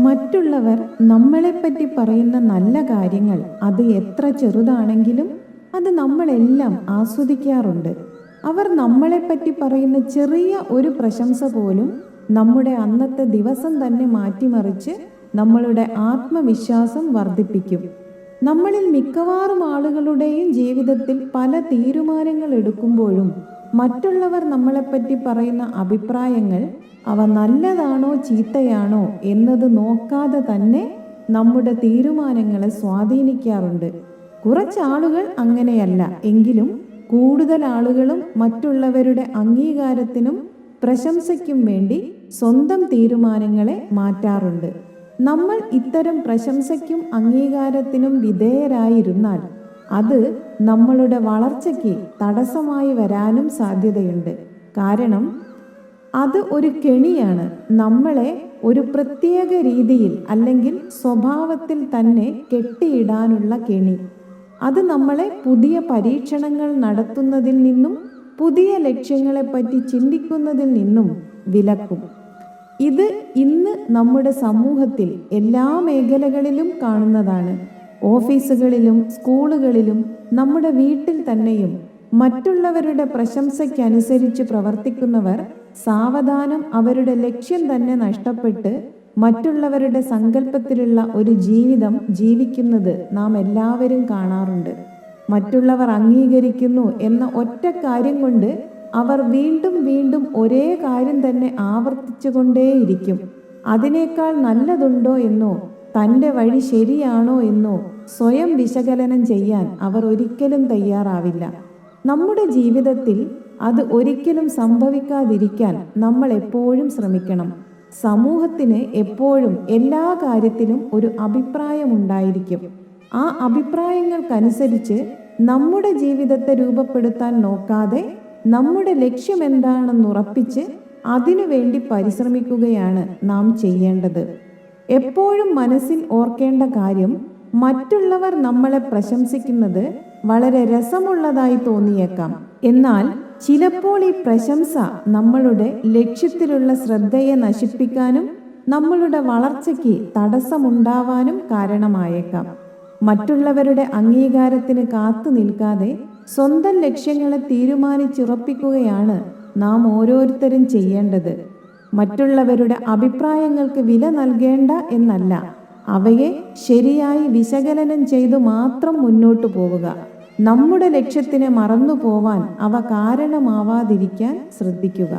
മറ്റുള്ളവർ നമ്മളെപ്പറ്റി പറയുന്ന നല്ല കാര്യങ്ങൾ അത് എത്ര ചെറുതാണെങ്കിലും അത് നമ്മളെല്ലാം ആസ്വദിക്കാറുണ്ട്. അവർ നമ്മളെപ്പറ്റി പറയുന്ന ചെറിയ ഒരു പ്രശംസ പോലും നമ്മുടെ അന്നത്തെ ദിവസം തന്നെ മാറ്റിമറിച്ച് നമ്മളുടെ ആത്മവിശ്വാസം വർദ്ധിപ്പിക്കും. നമ്മളിൽ മിക്കവാറും ആളുകളുടെയും ജീവിതത്തിൽ പല തീരുമാനങ്ങൾ എടുക്കുമ്പോഴും മറ്റുള്ളവർ നമ്മളെപ്പറ്റി പറയുന്ന അഭിപ്രായങ്ങൾ അവ നല്ലതാണോ ചീത്തയാണോ എന്നത് നോക്കാതെ തന്നെ നമ്മുടെ തീരുമാനങ്ങളെ സ്വാധീനിക്കാറുണ്ട്. കുറച്ചാളുകൾ അങ്ങനെയല്ല എങ്കിലും കൂടുതൽ ആളുകളും മറ്റുള്ളവരുടെ അംഗീകാരത്തിനും പ്രശംസയ്ക്കും വേണ്ടി സ്വന്തം തീരുമാനങ്ങളെ മാറ്റാറുണ്ട്. നമ്മൾ ഇത്തരം പ്രശംസയ്ക്കും അംഗീകാരത്തിനും വിധേയരായിരുന്നാൽ അത് നമ്മളുടെ വളർച്ചയ്ക്ക് തടസ്സമായി വരാനും സാധ്യതയുണ്ട്. കാരണം അത് ഒരു കെണിയാണ്. നമ്മളെ ഒരു പ്രത്യേക രീതിയിൽ അല്ലെങ്കിൽ സ്വഭാവത്തിൽ തന്നെ കെട്ടിയിടാനുള്ള കെണി. അത് നമ്മളെ പുതിയ പരീക്ഷണങ്ങൾ നടത്തുന്നതിൽ നിന്നും പുതിയ ലക്ഷ്യങ്ങളെപ്പറ്റി ചിന്തിക്കുന്നതിൽ നിന്നും വിലക്കും. ഇത് ഇന്ന് നമ്മുടെ സമൂഹത്തിൽ എല്ലാ മേഖലകളിലും കാണുന്നതാണ്. ഓഫീസുകളിലും സ്കൂളുകളിലും നമ്മുടെ വീട്ടിൽ തന്നെയും മറ്റുള്ളവരുടെ പ്രശംസയ്ക്കനുസരിച്ച് പ്രവർത്തിക്കുന്നവർ സാവധാനം അവരുടെ ലക്ഷ്യം തന്നെ നഷ്ടപ്പെട്ട് മറ്റുള്ളവരുടെ സങ്കല്പത്തിലുള്ള ഒരു ജീവിതം ജീവിക്കുന്നത് നാം എല്ലാവരും കാണാറുണ്ട്. മറ്റുള്ളവർ അംഗീകരിക്കുന്നു എന്ന ഒറ്റ കാര്യം കൊണ്ട് അവർ വീണ്ടും വീണ്ടും ഒരേ കാര്യം തന്നെ ആവർത്തിച്ചുകൊണ്ടേയിരിക്കും. അതിനേക്കാൾ നല്ലതുണ്ടോ എന്നോ തൻ്റെ വഴി ശരിയാണോ എന്നോ സ്വയം വിശകലനം ചെയ്യാൻ അവർ ഒരിക്കലും തയ്യാറാവില്ല. നമ്മുടെ ജീവിതത്തിൽ അത് ഒരിക്കലും സംഭവിക്കാതിരിക്കാൻ നമ്മൾ എപ്പോഴും ശ്രമിക്കണം. സമൂഹത്തിന് എപ്പോഴും എല്ലാ കാര്യത്തിലും ഒരു അഭിപ്രായമുണ്ടായിരിക്കും. ആ അഭിപ്രായങ്ങൾക്കനുസരിച്ച് നമ്മുടെ ജീവിതത്തെ രൂപപ്പെടുത്താൻ നോക്കാതെ നമ്മുടെ ലക്ഷ്യം എന്താണെന്ന് ഉറപ്പിച്ച് അതിനുവേണ്ടി പരിശ്രമിക്കുകയാണ് നാം ചെയ്യേണ്ടത്. എപ്പോഴും മനസ്സിൽ ഓർക്കേണ്ട കാര്യം, മറ്റുള്ളവർ നമ്മളെ പ്രശംസിക്കുന്നത് വളരെ രസമുള്ളതായി തോന്നിയേക്കാം. എന്നാൽ ചിലപ്പോൾ ഈ പ്രശംസ നമ്മളുടെ ലക്ഷ്യത്തിലുള്ള ശ്രദ്ധയെ നശിപ്പിക്കാനും നമ്മളുടെ വളർച്ചയ്ക്ക് തടസ്സമുണ്ടാവാനും കാരണമായേക്കാം. മറ്റുള്ളവരുടെ അംഗീകാരത്തിന് കാത്തു നിൽക്കാതെ സ്വന്തം ലക്ഷ്യങ്ങളെ തീരുമാനിച്ചുറപ്പിക്കുകയാണ് നാം ഓരോരുത്തരും ചെയ്യേണ്ടത്. മറ്റുള്ളവരുടെ അഭിപ്രായങ്ങൾക്ക് വില നൽകേണ്ട എന്നല്ല, അവയെ ശരിയായി വിശകലനം ചെയ്തു മാത്രം മുന്നോട്ടു പോവുക. നമ്മുടെ ലക്ഷ്യത്തിനെ മറന്നു പോവാൻ അവ കാരണമാവാതിരിക്കാൻ ശ്രദ്ധിക്കുക.